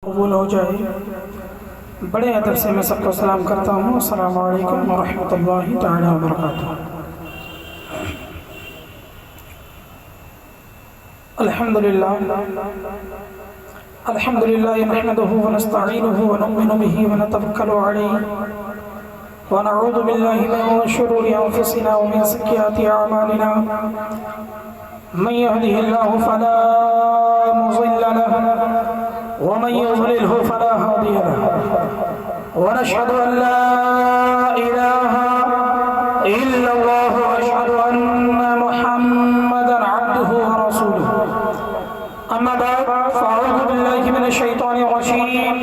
कबूल हो जाए। बड़े अदब से मैं सबको सलाम करता हूँ। अस्सलामु अलैकुम व रहमतुल्लाहि तआला व बरकातुहू। अल्हम्दुलिल्लाह नहमदुहु व नस्तईनुहु व नुमिनु बिही व नतवक्कलु अलैहि व नऊज़ु बिल्लाहि मिन शुरूरि अंफुसिना व मिन सय्यिआति अअमालिना। मन यहदिहिल्लाहु फला मुज़िल्ल लहु व मन युज़लिल्हु फला हादिय लहु व नशहदु अन ला इलाहा इल्लल्लाह व अशहदु अन्ना मुहम्मदन अब्दुहु व रसूलुहु। अम्मा बाद फ़अऊज़ु बिल्लाहि मिनश शैतानिर रजीम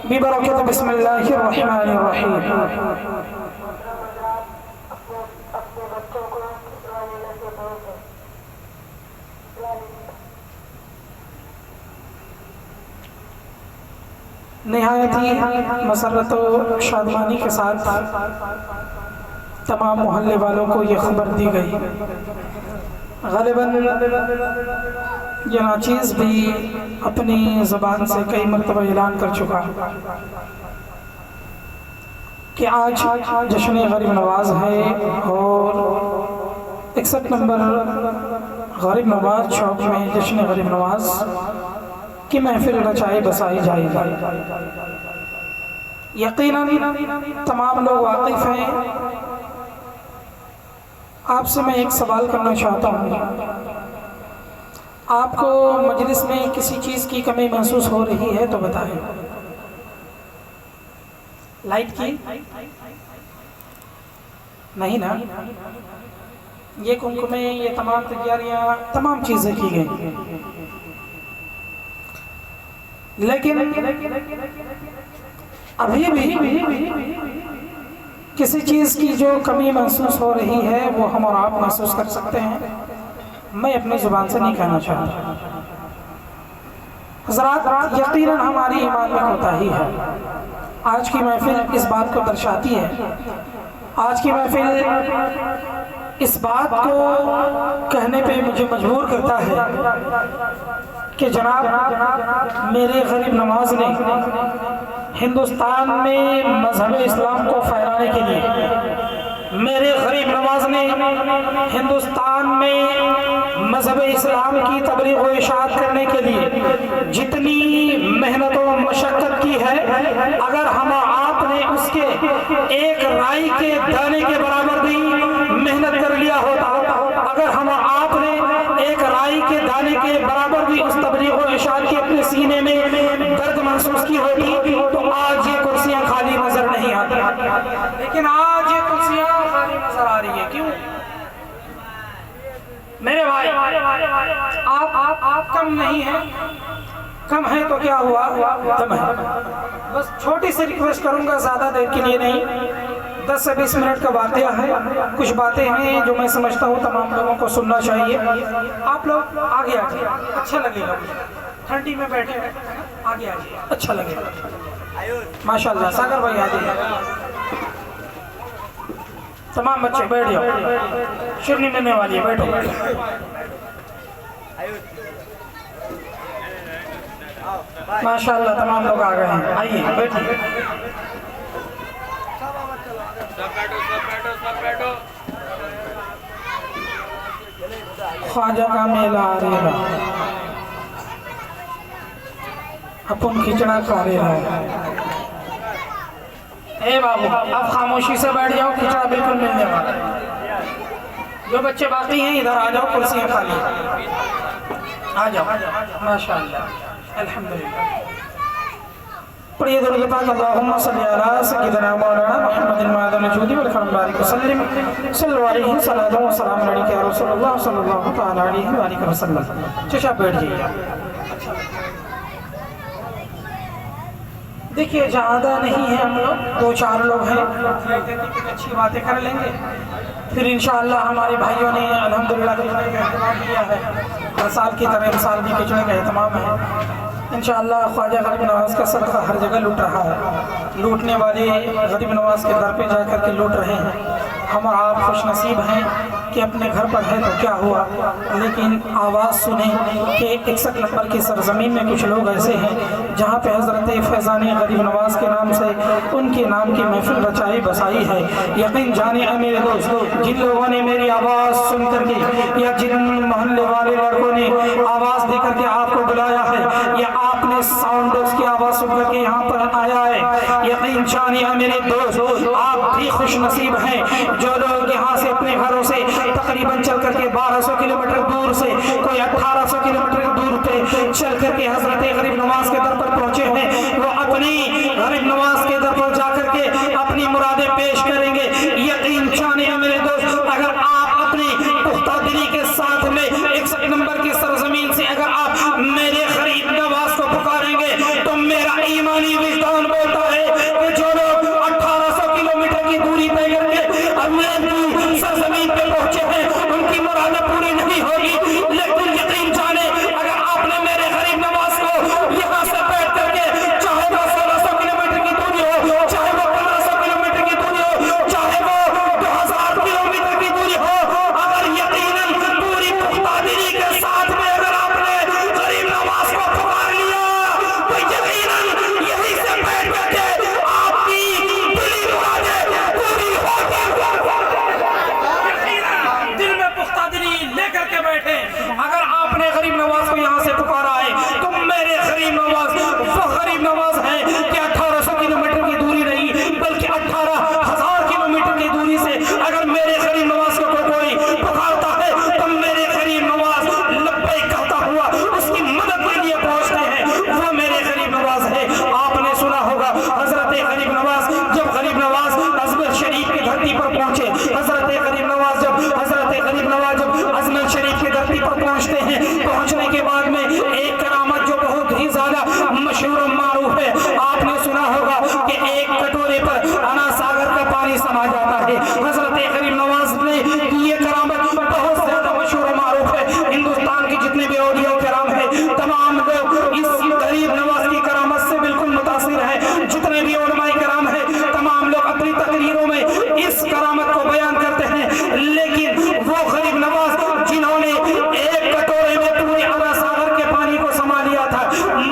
बिबरकति बिस्मिल्लाहिर रहमानिर रहीम। निहायत ही मसरत व शादमानी के साथ तमाम मोहल्ले वालों को ये खबर दी गई। ग़ालिबन ये नाचीज़ भी अपनी ज़बान से कई मरतबा ऐलान कर चुका कि आज जश्न गरीब नवाज है और 61 नंबर गरीब नवाज चौक में जश्न गरीब नवाज की महफिल रचाई बसाई जाएगी। यकीनन तमाम लोग वाकिफ़ हैं। आपसे मैं एक सवाल करना चाहता हूँ, आपको मजलिस में किसी चीज़ की कमी महसूस हो रही है तो बताएं। लाइट की नहीं ना, ये कुमकुमे, ये तमाम तैयारियाँ, तमाम चीज़ें की गई, लेकिन अभी भी किसी चीज़ की जो कमी महसूस हो रही है वो हम और आप महसूस कर सकते हैं। मैं अपनी ज़ुबान से नहीं कहना चाहता। हज़रात, यकीनन हमारी ईमान में कोताही है। आज की महफिल इस बात को दर्शाती है। आज की महफिल इस बात को कहने पे मुझे मजबूर करता है कि जनाब मेरे गरीब नवाज ने हिंदुस्तान में मज़हब इस्लाम को फैलाने के लिए, मेरे गरीब नवाज ने हिंदुस्तान में मज़हब इस्लाम की तबलीग व इशाअत करने के लिए जितनी मेहनत व मशक्क़त की है, अगर हम आपने उसके एक राई के दाने के बराबर भी मेहनत कर लिया होता, अगर हम आपने एक राई के दाने के बराबर भी उस तबलीग व इशाअत की अपने सीने में दर्द महसूस की होती, तो आज ये कुर्सियाँ खाली नजर नहीं आती। लेकिन आज ये कुर्सियाँ खाली नजर आ रही है। क्यों मेरे भाई? आप कम नहीं है, कम है तो क्या हुआ, कम है। बस छोटी सी रिक्वेस्ट करूंगा, ज़्यादा देर के लिए नहीं, 10 से 20 मिनट का वाक़या है। कुछ बातें हैं जो मैं समझता हूँ तमाम लोगों को सुनना चाहिए। आप लोग आगे आ जाइए, अच्छा लगेगा। ठंडी में बैठे आगे आ जाइए, अच्छा लगेगा। माशाल्लाह, सागर भाई आ जाइए। तमाम बच्चे बैठ जाओ, शिरनी मिलने वाली है, बैठो। माशाल्लाह, तमाम लोग आ गए हैं, आइए बैठिए। ख्वाजा का मेला आ रहा, अपन खिचड़ा खा रहा है। ए बाबू, अब खामोशी से बैठ जाओ, खिचड़ा बिल्कुल मिलने वाला है। जो बच्चे बाकी हैं इधर आ जाओ, कुर्सियाँ खाली आ जाओ। माशाअल्लाह, अल्हम्दुलिल्लाह। पढ़िए दुरूद पाक, अल्लाहुम्मा सल्ली अला सय्यिदिना मौलाना मुहम्मदिन मादन जूदी वल करम बारिक वसल्लम सल्लल्लाहु अलैहि सल्लल्लाहु अलैहि वसल्लम अलैहि या रसूलुल्लाह सल्लल्लाहु तआला अलैहि व सल्लम। चुपचाप बैठ जाइए। देखिए, ज़्यादा नहीं है, हम लोग 2-4 लोग हैं, अच्छी बातें कर लेंगे। फिर इंशाअल्लाह हमारे भाइयों ने अल्हम्दुलिल्लाह खिचड़े का एहतमाम किया है। हर साल की तरह इस साल भी खिचड़े का एहतमाम है। इंशाअल्लाह ख्वाजा गरीब नवाज का सदका हर जगह लूट रहा है। लूटने वाले गरीब नवाज के दर पे जाकर के लूट रहे हैं। हम और आप खुश नसीब हैं कि अपने घर पर है तो क्या हुआ, लेकिन आवाज़ सुने कि 61 नंबर की सरजमीन में कुछ लोग ऐसे हैं जहाँ पे हज़रत फैज़ान गरीब नवाज़ के नाम से उनके नाम की महफिल रचाई बसाई है। यकीन जाने मेरे दोस्त, जिन लोगों ने मेरी आवाज़ सुन करके या जिन मोहल्ले वाले लड़कों ने आवाज़ दे करके आपको बुलाया है या आपने साउंड बॉक्स की आवाज़ सुन करके यहाँ पर आया है, यकीन जाने मेरे दोस्त आप भी खुश नसीब हैं। जो लोग यहाँ से अपने घरों से तकरीबन चल करके 1200 किलोमीटर दूर से, कोई 1800 किलोमीटर दूर पे चल करके हजरत गरीब नवाज के दर पर पहुंचे हैं, वो अपनी गरीब नवाज के दर पर जाकर के अपनी मुरादें पेश करेंगे। यकीन जानिए मेरे दोस्त, अगर आप अपनी पुख्ता दिली के साथ में 61 नंबर की सरजमीन से अगर आप मेरे गरीब नवाज को पुकारेंगे तो मेरा ईमानी विजदान बोलता है कि जो लोग 1800 किलोमीटर की दूरी तय करके अपनी सरजमीन पे पहुंचे हैं उनकी मुरादें पूरी नहीं होगी। लेकिन यकीन जाने अगर आपने मेरे गरीब नवाज को यहाँ से बैठ करके, चाहे वो 1600 किलोमीटर की दूरी हो, चाहे वो 1500 किलोमीटर की दूरी हो, चाहे वो 2000 किलोमीटर की दूरी हो, अगर यकीनन पूरी पुख्तादिली के साथ में अगर आपने गरीब नवाज को पुकार लिया तो यकीनन यहीं से बैठ करके आपकी दिली मुरादें पूरी होगी। दिल में पुख्तादिली लेकर के बैठे, अगर आपने गरीब नवाज को यहाँ से पुकारा है तो मेरे गरीब नवाज वो गरीब नवाज है कि 1800 किलोमीटर की दूरी नहीं बल्कि 18,000 किलोमीटर की दूरी से अगर मेरे गरीब नवाज को कोई पुकारता है तो मेरे गरीब नवाज लब्बैक कहता हुआ उसकी मदद के लिए पहुंचते हैं। वो मेरे गरीब नवाज है। आपने सुना होगा हजरत गरीब नवाज जब गरीब नवाज अजमेर शरीफ की धरती पर पहुंचे, हजरत गरीब नवाज जब अजमेर शरीफ की धरती पर पहुंचते हैं, पहुंचने के बाद में एक करामत जो बहुत ही ज्यादा मशहूर मारूफ है, आपने सुना होगा कि एक कटोरे पर अना सागर का पानी समा जाता है। हजरत गरीब नवाज ने ये करामत बहुत ज्यादा मशहूर मारूफ है। हिंदुस्तान के जितने भी औलिया कराम है तमाम लोग इस गरीब नवाज की करामत से बिल्कुल मुतासिर है। जितने भी उलमाए कराम है तमाम लोग अपनी तकरीरों में इस करामत को बयान करते हैं। लेकिन वो गरीब नवाज जिन्होंने एक कटोरे में पूरे अना सागर के पानी को समा लिया था,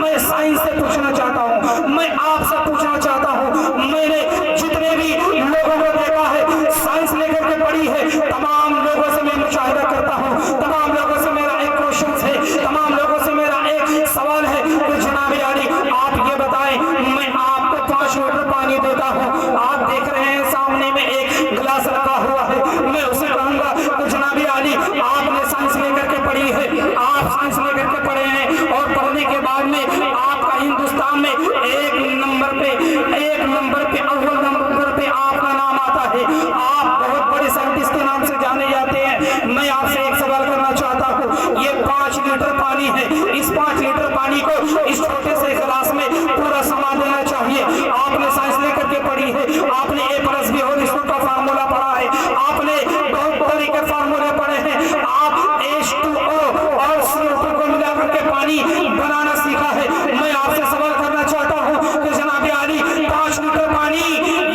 मैं साइंस से पूछना चाहता हूँ, मैं आपसे पूछना चाहता हूँ, मैंने जितने भी लोगों को देखा है साइंस लेकर के पढ़ी है, तमाम लोगों से मैं मुशाहिदा करता हूँ, तमाम लोगों से मेरा एक क्वेश्चन है, तमाम लोगों से मेरा एक सवाल है कि जनाब अली आप ये बताएं, मैं आपको 5 लीटर पानी देता हूँ, आप देख रहे हैं सामने में एक गिलास रखा हुआ है, मैं उसे कहूंगा तो जनाब अली आपने साइंस लेकर के पढ़ी है, आप साइंस लेकर के पढ़े हैं और पढ़ने के बाद में आपका हिंदुस्तान में एक नंबर पे अव्वल नंबर पे आपका नाम आता है, आप बहुत बड़े साइंटिस्ट के नाम से जाने जाते हैं। मैं आपसे एक सवाल करना चाहता हूँ, ये 5 लीटर पानी है, इस 5 लीटर पानी को इस छोटे से गिलास में पूरा समा देना चाहिए। आपने साइंस लेकर के पढ़ी है, आपने A+B होल स्क्वायर का फार्मूला पढ़ा है, आपने बहुत तरह के फार्मूले पढ़े हैं, आप H2O और CO2 को मिलाकर के पानी बनाना सीखा है। मैं आपसे सवाल करना चाहता हूँ कि जनाब अली 5 लीटर पानी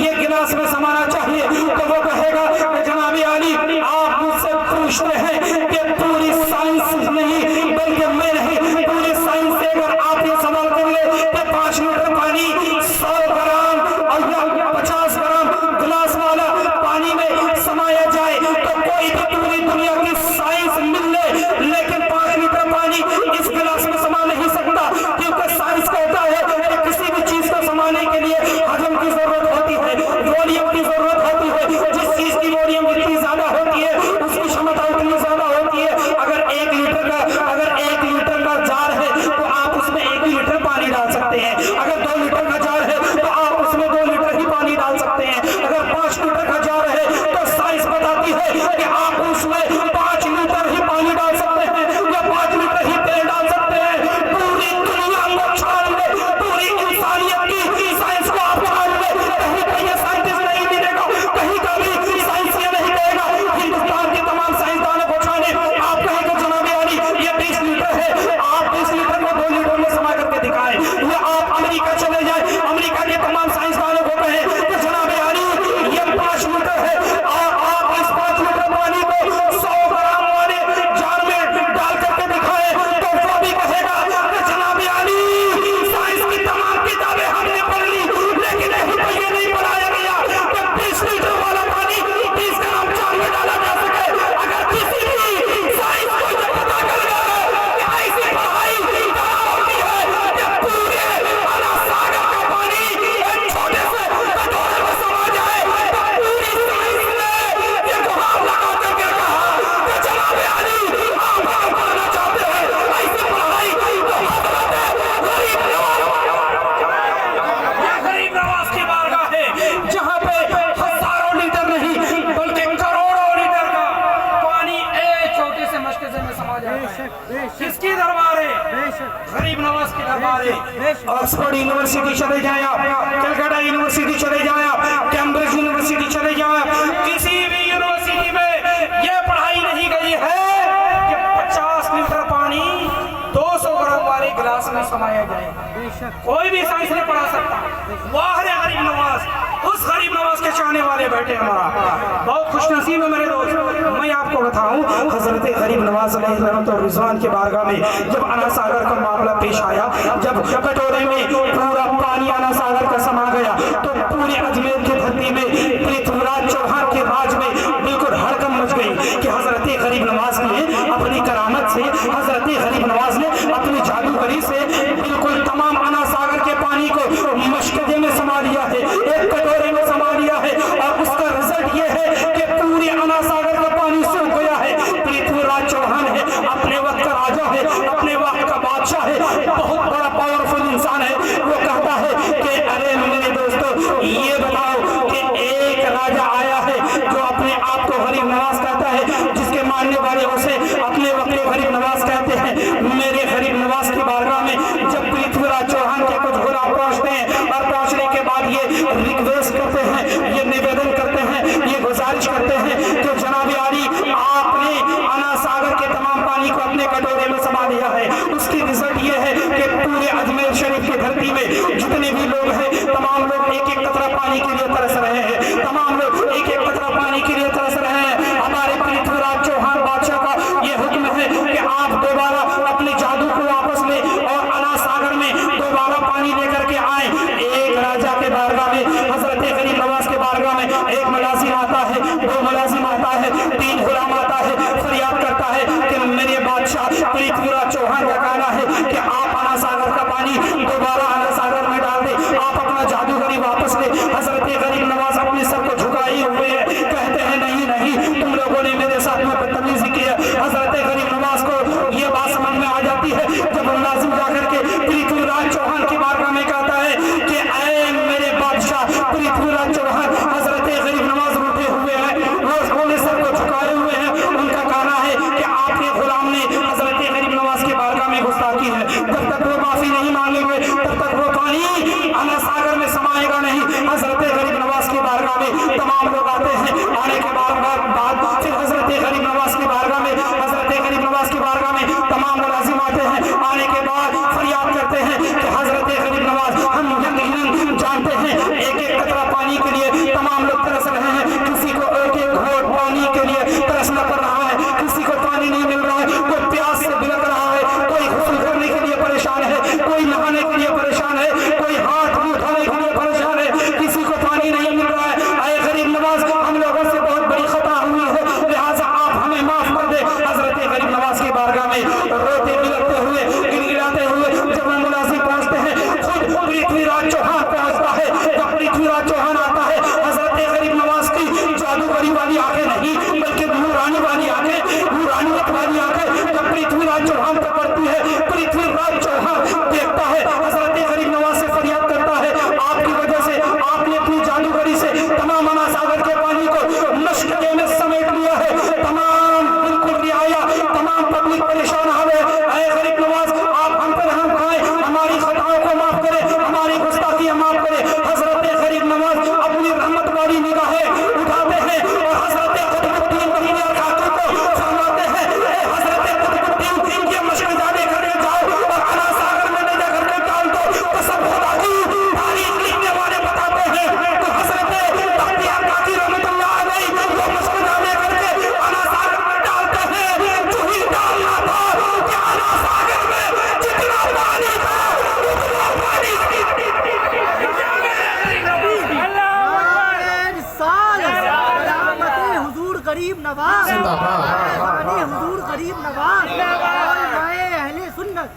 ये गिलास में समाना चाहिए, तो वो कहेगा कि जनाब अली आप मुझसे पूछते हैं कि पूरी साइंस नहीं बल्कि मैं नहीं, पूरी साइंस से अगर आप ये सवाल कर ले कि 5 लीटर पानी 100 ग्राम और या 50 ग्राम गिलास वाला पानी में समाया जाए तो कोई भी पूरी दुनिया की साइंस मिल ले, लेकिन 5 लीटर पानी इस गिलास में समा नहीं सकता, क्योंकि साइंस कहता है कि किसी भी चीज को समाने के लिए हजम की जरूरत होती है, वॉल्यूम की जरूरत होती है। जिस चीज की वॉल्यूम जितनी ज्यादा होती है उसकी क्षमता उतनी ज्यादा होती है। अगर 1 लीटर का जार है तो आप उसमें 1 लीटर पानी डाल सकते ऑक्सफोर्ड यूनिवर्सिटी चले जाएं आप, कलकत्ता यूनिवर्सिटी चले जाएं आप, कैम्ब्रिज यूनिवर्सिटी चले जाएं आप, किसी भी यूनिवर्सिटी में यह पढ़ाई नहीं गई है कि 50 लीटर पानी 200 ग्राम वाले गिलास में समाया जाए। कोई भी साइंस नहीं पढ़ा सकता। वाह रे गरीब नवाज, उस गरीब नवाज के चाहने वाले बैठे हमारा बहुत खुशनसीब है मेरे दोस्त। मैं आपको बताऊं, हजरत गरीब नवाज अलैहिर्रहमत और रिजवान के बारगाह में जब अना सागर का मामला पेश आया, जब कटोरे में पूरा पानी अना सागर का समा गया, तो पूरे अजमेर की धरती में पृथ्वीराज चौहान के राज में बिल्कुल हड़कंप मच गई कि हजरत गरीब नवाज ने अपनी करामत से, हजरत गरीब नवाज ने अपनी जादूगरी से बिल्कुल तमाम अना सागर के पानी को मशकजे में समा लिया है, एक कटोरे में समा लिया है। और उसका रिजल्ट ये है कि पूरे अना सागर का पानी सूख गया है। पृथ्वीराज चौहान है, अपने वक्त का राजा है, अपने वक्त का बादशाह है, बहुत बड़ा पावरफुल इंसान है। वो कहता है कि अरे मेरे दोस्तों, ये बताओ कि एक राजा आया है जो अपने आप को गरीब नवाज कहता है, जिसके मानने वाले उसे अपने वक्त गरीब नवाज कहते हैं। मेरे गरीब नवाज की बारगाह में जब पृथ्वीराज चौहान के कुछ गुलाम पहुंचते हैं और पहुंचने के बाद ये रिक्वेस्ट करते हैं, ये निवेदन करते हैं, ये गुजारिश करते हैं कि जनाब आली, आपने अना सागर के तमाम पानी को अपने कटोरे में समा लिया है। उसकी रिजल्ट ये है कि पूरे अजमेर शरीफ की धरती में जितने भी लोग हैं, तमाम लोग एक एक कतरा पानी के लिए तरस रहे हैं, तमाम लोग एक एक कतरा पानी के लिए तरस रहे हैं। हमारे पृथ्वीराज चौहान बादशाह का ये हुक्म है कि आप दोबारा अपने जादू को वापस लें और अना सागर में दोबारा पानी लेकर के आए। एक राजा के बारगाह में, हजरत गरीब नवाज के बारगाह में एक मुलाजिम आता है, दो मुलाजिम आता है, तीन गुलाम आता है, फरियाद करता है कि मेरे बादशाह पृथ्वीराज चौहान का कहना है कि आप अना सागर का पानी दोबारा अना सागर में डाल दें, आप अपना जादूगरी वापस ले। हजरत गरीब नवाज अपने सर को झुकाए हुए हैं, कहते हैं नहीं नहीं, तुम लोगों ने मेरे साथ में बदतमीजी की है। हजरत गरीब नवाज को ये बात समझ में आ जाती है जब मुलाजिम जाकर के पृथ्वीराज चौहान की बारगाह में कहता है कि ऐ मेरे बादशाह पृथ्वीराज चौहान, हजरत गरीब नवाज रूठे हुए हैं, वो सर को झुकाए हुए हैं। उनका कहना है कि आपके गुलाम ने हजरत गरीब नवाज के बारगाह में गुस्ताखी है। जब तक वो माफी नहीं मांगेंगे तब तक वो पानी अना सागर में समाएगा नहीं। हजरत गरीब नवाज की बारगाह में तमाम लोग आते हैं। आने के बाद फिर हजरत गरीब नवाज की बारगाह में, हजरत गरीब नवाज की बारगाह में तमाम मुलाजिम आते हैं। आने के बाद फरियाद करते हैं कि हजरत गरीब नवाज, हम यकीनन जानते हैं एक एक कतरा पानी के लिए तमाम लोग तरस रहे हैं, किसी को एक एक घोट पानी के लिए तरसना पड़ रहा है, किसी को पानी नहीं मिल रहा है, कोई प्यास से बिलख रहा है, कोई गुस्ल करने के लिए परेशान है, कोई नहाने के लिए परेशान है, कोई हाथ मुंह धोने के लिए परेशान है, किसी को पानी नहीं मिल रहा है। अरे गरीब नवाज, हम लोगों से बहुत बड़ी खता हुई है, लिहाजा आप हमें माफ कर दे। हजरत गरीब नवाज की बारगाह में रोते बिलखते हुए, गिड़गिड़ाते हुए जब वो मुलाजिम पहुंचते हैं, खुद पृथ्वीराज चौहान पहुंचता है। जब पृथ्वीराज चौहान आता है, हजरत गरीब नवाज की जादूगरी वाली आंखें नहीं बल्कि नूरानी वाली आंखें, नूरानियत वाली आंखें जब पृथ्वीराज चौहान पर पड़ती है, पृथ्वीराज चौहान देखता है, हजरत गरीब नवाज से फरियाद करता है, आपकी वजह से, आपने अपनी जादूगरी से तमाम अना सागर के पानी को मशकजे में समेट लिया है, तमाम बिल्कुल रियाया, तमाम पब्लिक परेशान हो गए। ऐ गरीब नवाज, आप हम पर रहम खाएं, हमारी खताओं को माफ करें, हमारी गुस्ताखियां माफ करें। हजरत गरीब नवाज अपनी रहमत वाली निगाहें उठाते हैं और हजरत कुतुबुद्दीन बख्तियार खाकी को फरमाते हैं, ए हजरत कुतुबुद्दीन, ये मशकजाने करके जाओ और अना सागर में ले जाकर के डाल दो। कसम खुदा की, तारीख लिखने वाले बताते हैं तो हजरत बख्तियार खाकी रहमतुल्लाह अलैह वो मशकजाने करके अना सागर में डालते हैं। जो ही डालना था कि अना सागर में जितना पानी था उतना पानी हुजूर गरीब नवाज, हुजूर गरीब नवाज, अहले सुन्नत।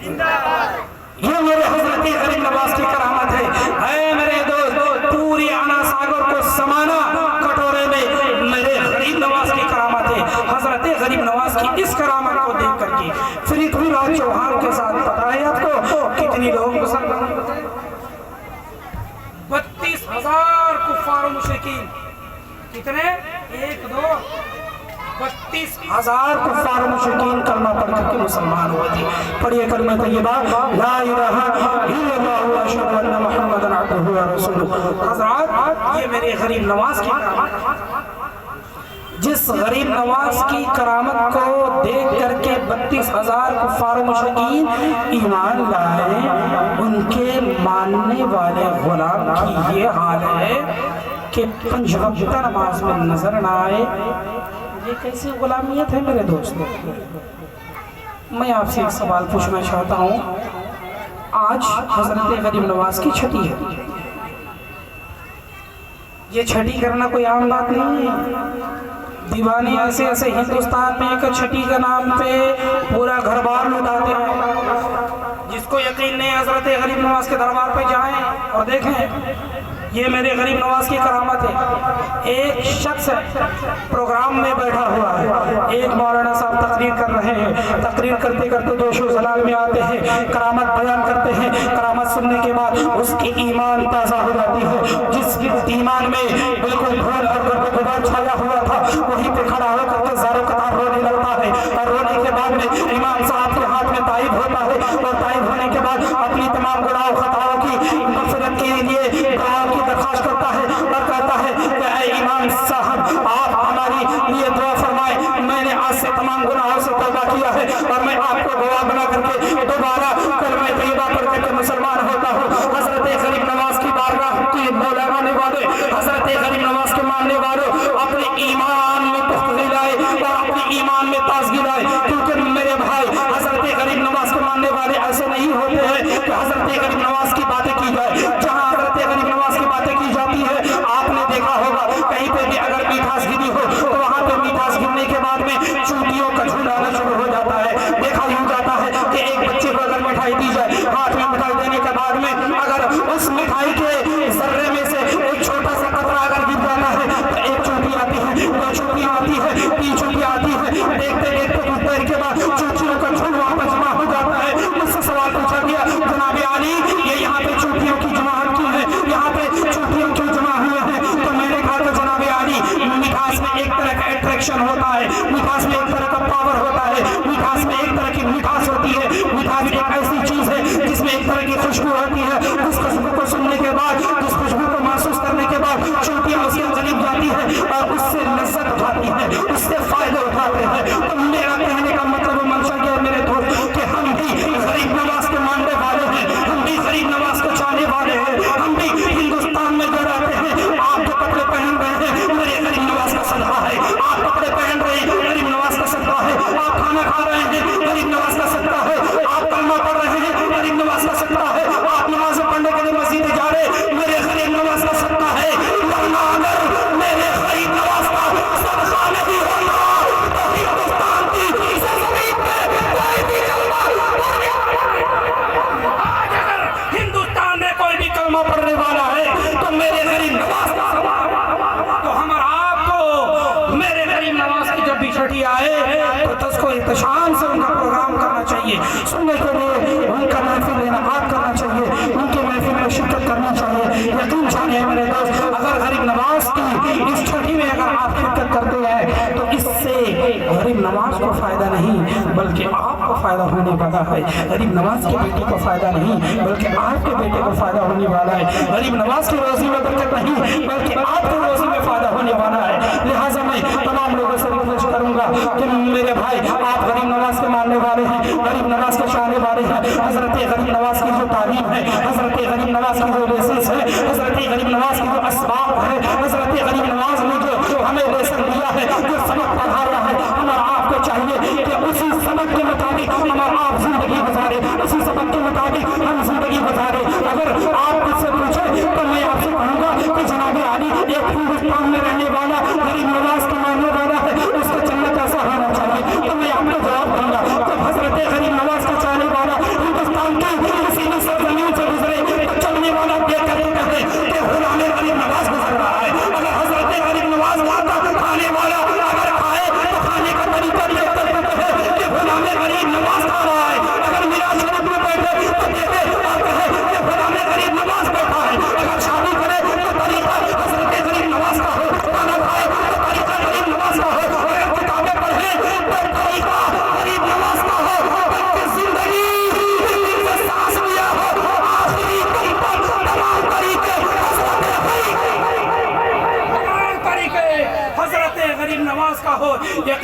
ये मेरे हजरत गरीब नवाज की करामत है। ऐ मेरे दोस्त, पूरी अना सागर को समाना कटोरे में मेरे गरीब नवाज की करामत है। हजरत गरीब नवाज की इस करामत को देख करके पृथ्वीराज चौहान के साथ पता है आपको कितनी लोग मुसलमान, 32,000 कुफ्फार मुशरिकीन। कितने? 1 2 32,000 कुफ्फार मुशरिकीन कलमा पढ़ करके मुसलमान हुए थे। पढ़िए कलमा तैयबा ला इलाहा इल्लल्लाह व अशहदु अन्ना मुहम्मदन अब्दुहु व रसूलुहु। हज़रात, ये मेरे गरीब नवाज की करामत है। जिस गरीब नवाज की करामत को देख करके 32,000 कुफ्फार मुशरिकीन ईमान लाए, उनके मानने वाले गुलाम की ये हाल है कि 5 वक्त नमाज में नजर न आए। ये कैसी गुलामियत है मेरे दोस्तों? मैं आपसे एक सवाल पूछना चाहता हूँ। आज हजरत गरीब नवाज की छठी है। ये छठी करना कोई आम बात नहीं है। दीवाने ऐसे ऐसे हिंदुस्तान में एक छठी के नाम पे पूरा घर बार लुटाते हैं। जिसको यकीन नहीं, हजरत गरीब नवाज के दरबार पे जाएं और देखें। ये मेरे गरीब नवाज की करामत है। एक शख्स प्रोग्राम में बैठा हुआ है, एक मौलाना साहब तकरीर कर रहे हैं। तकरीर करते करते दोषो जलाल में आते हैं, करामत बयान करते हैं। करामत सुनने के बाद उसकी ईमान ताज़ा हो जाती है। जिस ईमान में बिल्कुल भूल और गुबार छाया हुआ था, वहीं पे खड़ा होकर के ज़ारो कतार रोने लगता है। और रोने के बाद में इमाम साहब के हाथ में ताइब होता है, और ताइब होने के बाद अपनी तमाम गुनाह खताओं की मग़फ़िरत के लिए दुआओं की दरख्वास्त करता है और कहता है कि ऐ इमाम साहब, आप हमारी लिए दुआ फरमाएं। मैंने आज से तमाम गुनाहों से तौबा किया है और मैं आपको गवाह बना करके दोबारा कलमा तैयबा पढ़ करके मुसलमान होता हूँ। हज़रत गरीब नवाज की बारगाह की लगाने वाले, हज़रत गरीब नवाज के मानने वालों, अपने ईमान में पुख्तगी लाए और अपने ईमान में ताज़गी लाए। क्योंकि मेरे भाई, हज़रत गरीब नवाज के मानने वाले ऐसे नहीं होते हैं कि हज़रत गरीब नवाज की बातें की जाए। जहाँ हज़रत गरीब नवाज की बातें की जाती है, आपने देखा होगा कहीं पे भी अगर मिठास गिरी हो तो वहाँ पे मिठास गिरने के बाद में चूटियों का झुंड आना शुरू हो जाता है। देखा यूँ जाता है कि एक बच्चे को अगर मिठाई दी जाए, हाथ में मिठाई देने के बाद में अगर उस मिठाई के जर्रे में से एक छोटा सा कतरा अगर गिर जाता है तो एक चोटी आती है, 2 चोटियाँ आती है, 3 चोटियाँ आती है। देखते देखते कुछ देर के बाद चोटियों का झुंड वहाँ पर जमा हो जाता है। मुझसे सवाल पूछा गया, जनाब आली, ये यहाँ पे चोटियों की जमाहट क्यों है? यहाँ पे चोटियों क्यों जमा हुए हैं? तो मैंने कहा तो जनाब आली, मिठास में एक तरह का अट्रैक्शन होता है, मिठास में एक तरह का पावर होता है, मिठास में एक तरह की मिठास होती है। मिठास एक ऐसी चीज है जिसमें एक तरह की खुशबू होती है। उस खुशबू को सुनने के बाद, उस खुशबू को महसूस करने के बाद चोटियाँ उसके करीब जाती है और उससे लज्जत उठाती है, उससे फायदे उठाते हैं। तो मेरा कहने का मतलब मंशा क्या है मेरे दोस्त, कि हम भी गरीब नवाज के मानने वाले हैं, हम भी गरीब नवाज को चाहने वाले हैं, हम भी हिंदुस्तान में जो रहते हैं। आप जो कपड़े पहन रहे हैं मेरे गरीब नवाज का सदका है, आप कपड़े पहन रहे हैं गरीब नवाज का सदका है, आप खाना खा रहे हैं गरीब नवाज का सदका है, आप कलमा पढ़ रहे हैं गरीब नवाज का सदका है, आप नमाज पढ़ने के लिए मस्जिद जा रहे हैं मेरे गरीब नवाज का सदका है। वरना अगर मेरे गरीब नवाज का सदका नहीं होना तो हिंदुस्तान की ज़मीन पे कोई भी कलमा, आज अगर हिंदुस्तान में कोई भी कलमा पढ़ने वाला है तो मेरे गरीब नवाज का, तो हमारा आपको मेरे गरीब नवाज की जब भी छठी आए तो उसको इत्तेशाम से उनका प्रोग्राम करना चाहिए, सुनने के लिए उनका महफिल इनेकाद करना चाहिए, उनके महफिल में शिरकत करना चाहिए। यकीन जानिए मेरे दोस्त, अगर गरीब नवाज की इस छठी में अगर आप शिरकत करते हैं तो इससे गरीब नवाज को फायदा नहीं बल्कि आपको फायदा होने वाला है। गरीब नवाज की बेटी को फायदा नहीं बल्कि आपके बेटे को फायदा होने वाला है। गरीब नवाज की रोजी में बरकत नहीं बल्कि आपकी रोजी में फायदा होने वाला है। लिहाजा मैं तमाम लोगों से रिक्वेस्ट करूंगा कि मेरे भाई, आप गरीब नवाज के मानने वाले हैं, गरीब नवाज के चाहने वाले हैं। हजरत गरीब नवाज की जो तारीफ है, हजरत गरीब नवाज की जो लेसन्स है, हजरत गरीब नवाज की जो असबाब है, हजरत गरीब नवाज ने जो हमें लेसन दिया है, जो सबक पढ़ाया है, हमारा आपको चाहिए कि उसी सबक के मुताबिक हमारा आप जिंदगी गुजारे, उसी सबक के मुताबिक हम जिंदगी गुजारे। अगर आप मुझसे पूछे तो मैं आपसे कहूँगा कि जनाब आली एक हिंदुस्तान में रहने वाला गरीब नवाज के मानने वाला है, उसको जन्नत कैसा होना चाहिए? तो मैं आपको जवाब दूंगा, जब हजरत गरीब नवाज का चाहने वाला हिंदुस्तान के किसी भी सरजमीन से गुजरे तो चलने वाला देखते कहते कि गुलाम गरीब नवाज गुजर रहा है। अगर हजरत गरीब नवाज का खाने वाला अगर खाए तो खाने का तरीका देखते कहते हैं कि गुलाम गरीब नवाज खा रहा है। अगर मेरा शरीफ में बैठे तो देखे और कहे कि गुलाम गरीब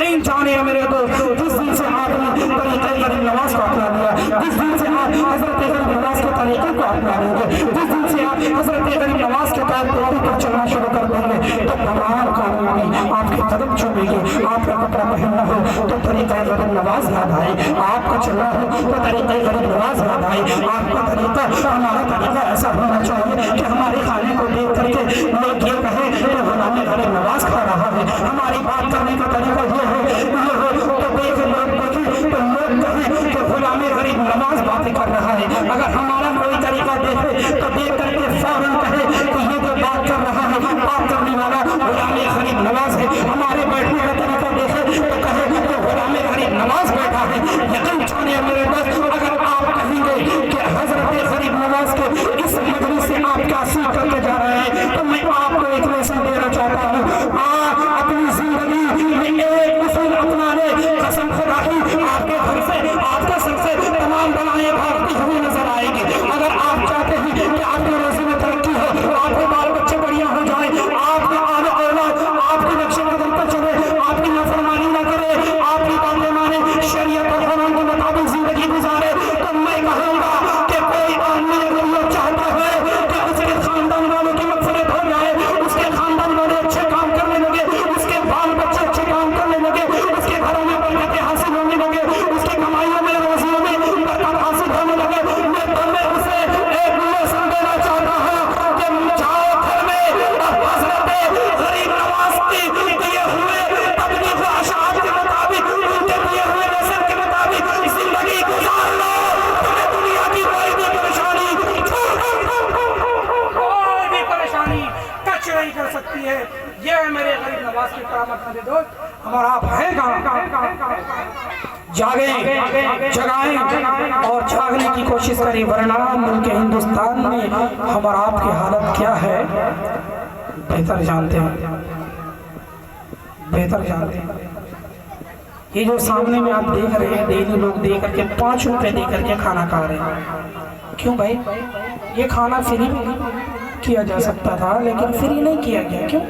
यकीन जाने मेरे दोस्त, जिस दिन से आपने तरीक़े गरीब नवाज को अपना लिया, जिस दिन से आप हज़रत गरीब नवाज के तरीक़े को अपना लेंगे, जिस दिन से आप हज़रत गरीब नवाज के तौर पर चलना शुरू कर देंगे, तो तमाम कामयाबी आपके कदम चूमेंगे। आपका कपड़ा पहनना हो तो तरीक़ा गरीब नवाज याद आए, आपका चलना हो तो तरीक़ा गरीब नवाज याद आए। आपका तरीक़ा, हमारा तरीक़ा ऐसा होना चाहिए कि हमारे खाने को देख करके लोग ये कहें कि गुलाम गरीब नवाज खा रहा है। हमारी बात करने का तरीका ये हो तो देख लोग देखें तो लोग कहें कि गुलाम गरीब नवाज बातें कर रहा है। अगर हमारा कोई तरीका देखे तो देख करके फौरन कहे कि ये जो बात कर रहा है, बात करने वाला गुलाम गरीब नवाज है। हमारे बैठने का तरीका देखे तो कहे कि गुलाम गरीब नवाज बैठा है। यकीन जानिए मेरे दोस्त, अगर आप कहेंगे कि हज़रत गरीब नवाज के इस मजलिस से आप क्या सीख करके जा रहे हैं, तो मैं आपको एक लेसन देना चाहता हूँ। अपनी जिंदगी में एक उसूल अपनाने, कसम खुदा की आपके घर से, आपके सर से तमाम बलाएं भागती हुई नजर आएगी। अगर आप चाहते हैं कि आपकी रोजी में तरक्की हो, आपके बाल बच्चे बढ़िया हो जाए, आपके आने औलाद आपके नक्शे कदम पर चले, आपकी नाफरमानी न करे, आपकी बातें माने, शरीयत और कानून के मुताबिक जिंदगी गुजारे, तो मैं कहूँगा कि कोई आदमी अगर ये चाहता है कि उसके खानदान वालों की मगफिरत हो जाए, उसके खानदान वाले अच्छे काम करने लगे, उसके बाल बच्चे अच्छे काम करने लगे, उसके घरों में बरकतें हासिल होने लगे, उसकी कमाइयों में रोजियों में बरकत हासिल होने लगे, मैं उसे एक लेसन देना चाहता हूँ कि जाओ घर में और हज़रत गरीब नवाज की दिए हुए तबलीग व अशआर के मुताबिक, उनके दिए हुए लेसन के मुताबिक जिंदगी गुजार लो। तुम्हें दुनिया की कोई भी परेशानी टच नहीं कर सकती है। ये है मेरे गरीब नवाज की करामत मेरे दोस्त। हमारा आप है जागें, जगाएं और जागने की कोशिश करें, वरना मुल्क हिंदुस्तान में हमारा आपकी हालत क्या है बेहतर जानते हैं, बेहतर जानते हैं। ये जो सामने में आप देख रहे हैं, डेली लोग दे करके 5 रुपए दे करके खाना खा रहे हैं। क्यों भाई? ये खाना फ्री में किया जा सकता था, लेकिन फ्री नहीं किया गया। क्यों?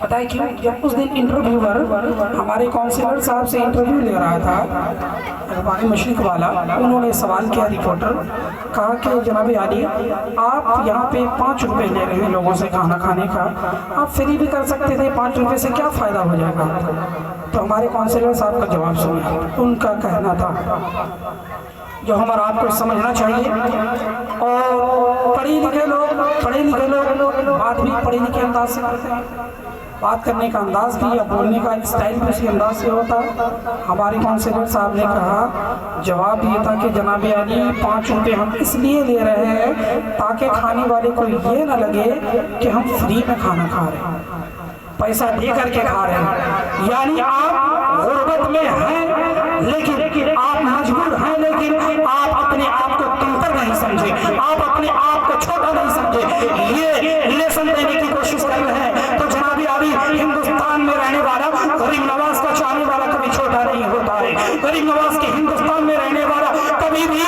पता है क्यों? जब उस दिन इंटरव्यूअर हमारे काउंसलर साहब से इंटरव्यू ले रहा था, हमारे मशरिक वाला, उन्होंने सवाल किया, रिपोर्टर कहा कि जनाब आली, आप यहाँ पे 5 रुपए ले रहे हैं लोगों से खाना खाने का, आप फ्री भी कर सकते थे, 5 रुपए से क्या फ़ायदा हो जाएगा? तो हमारे काउंसलर साहब का जवाब सुनिए। उनका कहना था जो हमारा आपको समझना चाहिए, और पढ़े लिखे लोग बात भी पढ़े लिखे अंदाज से करते हैं, बात करने का अंदाज भी या बोलने का स्टाइल भी उसी अंदाज से होता है। हमारे काउंसलर साहब ने कहा, जवाब ये था कि जनाब अली 5 रुपये हम इसलिए ले रहे हैं ताकि खाने वाले को ये ना लगे कि हम फ्री में खाना खा रहे हैं, पैसा दे करके खा रहे हैं। यानी आप गुर्बत में हैं, लेकिन आप मजबूर हैं, लेकिन आप अपने आप को कमतर नहीं समझे, आप अपने आप को छोटा नहीं समझे। ये लेसन देने की कोशिश कर रहे हैं। तो जनाब अली, हिंदुस्तान में रहने वाला गरीब नवाज का चाहने वाला कभी छोटा नहीं होता है। गरीब नवाज के हिंदुस्तान में रहने वाला कभी भी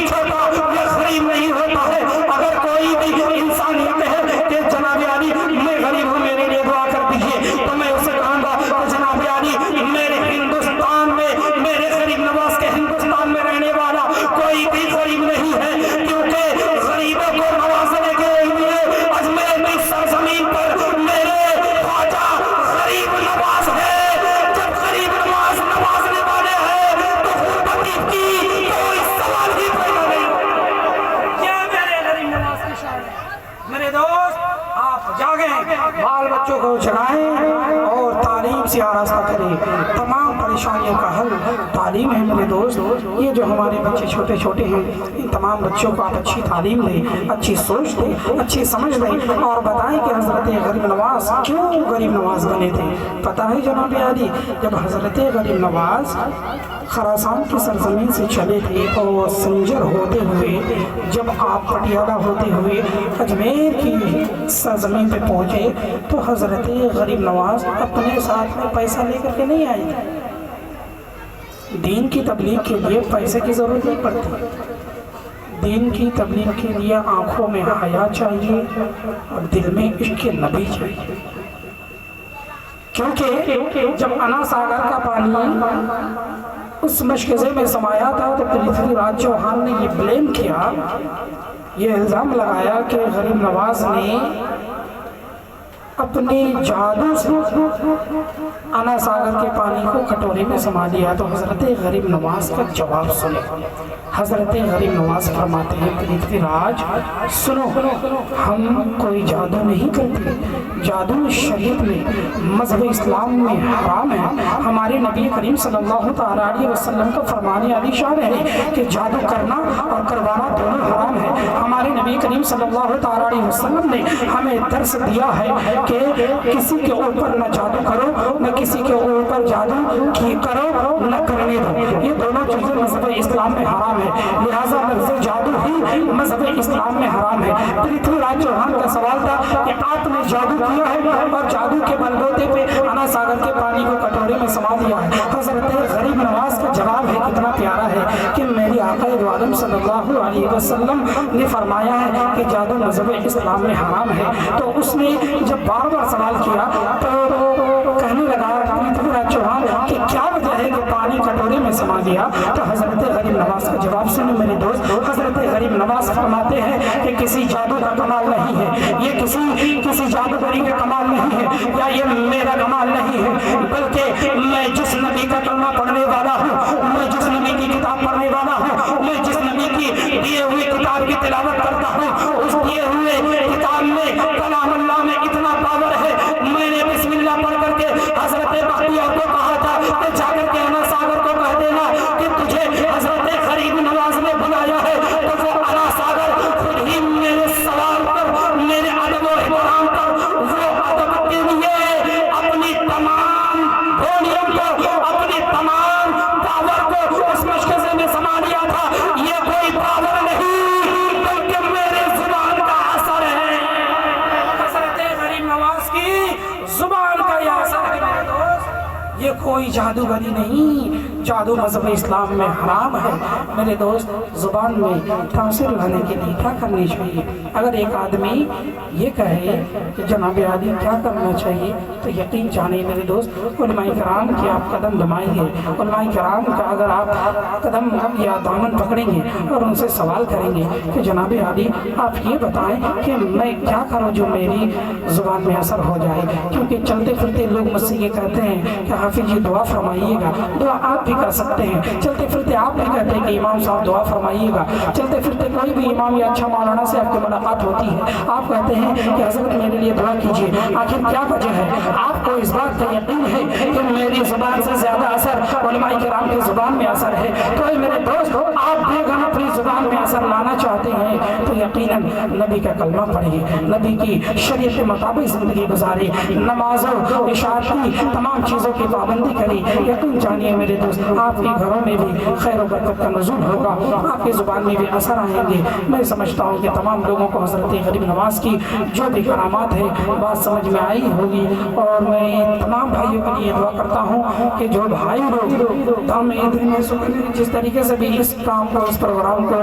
छोटा या गरीब नहीं होता है। अगर कोई भी इंसान ये कहे कि जनाब अली मैं गरीब हूँ, मेरे लिए दुआ कर दीजिए, तो मैं उसे कहूँगा जनाब अली मेरे हिंदुस्तान में, मेरे गरीब नवाज के हिंदुस्तान में रहने वाला कोई भी गरीब नहीं है, क्योंकि गरीबों को नवाजने के लिए अजमेर की सरजमीन पर मेरे ख्वाजा गरीब नवाज है। जब गरीब नवाज नवाजने वाले हैं तो गुर्बत की कोई सवाल ही पैदा नहीं। ये मेरे गरीब नवाज की शान है। मेरे दोस्त, आप जागें, बाल बच्चों को जगाएं और तालीम से आरास्ता करें। तमाम परेशानियों का हल तालीम है मेरे दोस्त। ये जो हमारे बच्चे छोटे छोटे हैं, इन तमाम बच्चों को आप अच्छी तालीम दें, अच्छी सोच दें, अच्छी समझ दें, और बताएं कि हज़रत गरीब नवाज क्यों गरीब नवाज बने थे। पता है जनाब आली, जब हज़रत गरीब नवाज खरासान की सरजमीन से चले थे और संजर होते हुए जब आप पटियाला होते हुए अजमेर की सरजमीन पे पहुँचे, तो हज़रत गरीब नवाज अपने साथ में पैसा लेकर के नहीं आए थे। दीन की तबलीग के लिए पैसे की ज़रूरत नहीं पड़ती। दीन की तबलीग के लिए आँखों में हया चाहिए और दिल में इश्क़ नबी चाहिए। क्योंकि जब अना सागर का पानी उस मशक़ज़े में समाया था तो पृथ्वीराज चौहान ने ये ब्लेम किया, ये इल्ज़ाम लगाया कि गरीब नवाज ने अपने जादू से अना सागर के पानी को कटोरे में समा लिया। तो हज़रत गरीब नवाज का जवाब सुने। हज़रत गरीब नवाज फरमाते हैं, पृथ्वीराज सुनो, हम कोई जादू नहीं करते। जादू शरीयत में, मज़हब इस्लाम में हराम है। हमारे नबी करीम सल्लल्लाहु अलैहि वसल्लम का फरमान आलीशान है कि जादू करना और करवाना दोनों हराम है। हमारे नबी करीम सल्लल्लाहु अलैहि वसल्लम ने हमें दर्स दिया है कि किसी के ऊपर न जादू करो, न किसी के ऊपर जादू की करो, न करने दो। ये दोनों चीज़ें मज़हब इस्लाम में हराम है। लिहाजा लफ्ज़ जादू ही मज़हब इस्लाम में हराम है। पृथ्वीराज चौहान का सवाल था कि आपने जादू किया है और जादू के बलबूते पे अना सागर के पानी को कटोरे में समा दिया है। हज़रत गरीब नवाज का जवाब है कितना प्यारा है कि मेरी आक़ा दो आलम सल्लल्लाहु अलैहि वसल्लम ने फरमाया है कि जादू मज़हब इस्लाम में हराम है। तो उसने जब बार बार सवाल किया तो कहने लगा पृथ्वीराज चौहान कि क्या वजह है कि पानी कटोरे में समा दिया। तो हज़रत गरीब नवाज का जवाब सुने मेरे दोस्त। हज़रत गरीब नवाज फरमाते हैं कि किसी जादू का कमाल नहीं है, ये किसी जादूगरी का कमाल नहीं है, या ये मेरा कमाल नहीं है, बल्कि मैं जिस नबी का कलमा पढ़ने वाला हूँ, मैं जिस नबी की किताब पढ़ने वाला हूँ, मैं जिस नबी की दिए हुए किताब की तिलावत करता हूँ, उस दिए हुए किताब में कलाम अल्लाह में इतना पावर है। मैंने बिस्मिल्लाह पढ़ करके हज़रत बख्तियार को कहा था कि जाकर के अना सागर को कह देना कि तुझे हज़रत गरीब नवाज ने बुलाया है। तो वो अना सागर खुद ही मेरे सवाल पर, मेरे अदब और इहतराम पर, वो अदब के लिए अपनी तमाम वॉल्यूम को, अपनी तमाम पावर को उस मशक़ज़े में समा लिया था। ये कोई पावर नहीं बल्कि मेरे ज़ुबान का असर है। हज़रत गरीब नवाज की ज़ुबान का यह असर है मेरे दोस्त, ये कोई जादूगरी नहीं। जादू मज़हब इस्लाम में हराम है मेरे दोस्त। ज़ुबान में तासीर लाने के लिए क्या करनी चाहिए? अगर एक आदमी ये कहे कि जनाब आदि क्या करना चाहिए, तो यकीन जाने मेरे दोस्त उलमाए किराम के आप कदम दबाएंगे। उलमाए किराम का अगर आप कदम या दामन पकड़ेंगे और उनसे सवाल करेंगे कि जनाब आदि आप ये बताएं कि मैं क्या करूँ जो मेरी ज़ुबान में असर हो जाए। क्योंकि चलते फिरते लोग मुझसे ये कहते हैं कि हाफिज़ जी दुआ फरमाइएगा। दुआ आप भी कर सकते हैं। चलते फिरते आप भी कहते हैं कि इमाम साहब दुआ फरमाइएगा। चलते फिरते कोई भी इमाम या अच्छा मौलाना से आपकी मुलाकात होती है, आप कहते हैं कि हज़रत मेरे लिए दुआ कीजिए। आखिर क्या वजह है? आपको इस बात का यकीन है कि मेरी ज़ुबान से ज़्यादा असर उलमाए किराम की ज़ुबान में असर है। तो मेरे दोस्त आप भी अगर अपनी ज़ुबान में असर लाना चाहते हैं तो यकीनन नबी का कलमा पढ़िए, नबी की शरीयत के मुताबिक ज़िंदगी गुजारिए, नमाज़ों इशाअत की तमाम चीज़ों की पाबंदी करिए। यकीन जानिए मेरे दोस्त आपके घरों में भी खैर बरकत का नज़ूल होगा, आपकी ज़ुबान में भी असर आएंगे। मैं समझता हूँ कि तमाम लोगों को हज़रत गरीब नवाज की जो भी करामात है बात समझ में आई होगी। और मैं तमाम भाइयों के लिए दुआ करता हूँ कि जो भाई लोग हमें दिन में सुबह जिस तरीके से भी इस काम को, इस प्रोग्राम को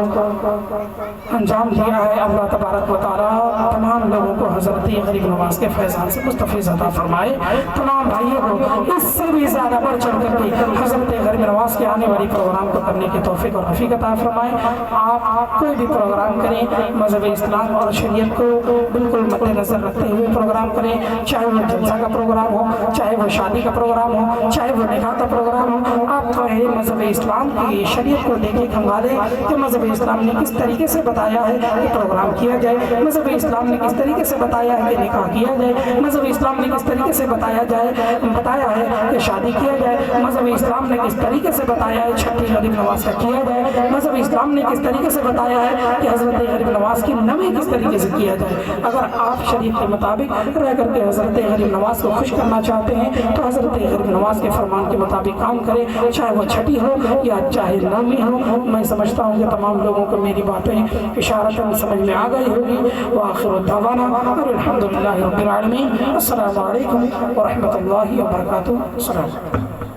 अंजाम दिया है, अल्लाह तबारक व तआला तमाम लोगों को हज़रत गरीब नवाज के फैज़ान से मुस्तफ़ीज़ अता फरमाए। तमाम भाइयों को इससे भी ज़्यादा बढ़ चढ़ करके हज़रत गरीब नवाज के आने वाली प्रोग्राम को करने की तौफीक और रफ़ीक अता फरमाए। आप कोई भी प्रोग्राम करें मज़हब इस्लाम और शरीयत को बिल्कुल मद्देनज़र रखते हुए प्रोग्राम करें। चाहे वो जलसा का प्रोग्राम हो, चाहे वो शादी का प्रोग्राम हो, चाहे वो निकाह का प्रोग्राम हो, आप पहले मज़हब इस्लाम की शरीयत को देखे खंगाले कि मज़हब इस्लाम ने किस तरीके से बताया है कि प्रोग्राम किया जाए, मज़हब इस्लाम ने किस तरीके से बताया है कि निकाह किया जाए, मज़हब इस्लाम ने किस तरीके से बताया है कि शादी किया जाए, मज़हब इस्लाम ने किस तरीके से बताया है छठी गरीब नवाज का किया जाए, मज़हब इस्लाम ने किस तरीके से बताया है कि हज़रत गरीब नवाज की नमी किस तरीके से किया जाए। अगर आप शरीयत के मुताबिक रह करके हज़रत गरीब नवाज को खुश करना चाहते हैं तो हज़रत गरीब नवाज के फरमान के मुताबिक काम करें, चाहे वो छठी हो या चाहे नौमी हो। मैं समझता हूँ कि तमाम लोगों को मेरी बातें इशारतन समझ में आ गई होगी। व आखिर दावाना अल्हम्दुलिल्लाहि रब्बिल आलमीन। अस्सलामु अलैकुम व रहमतुल्लाहि व बरकातुहू।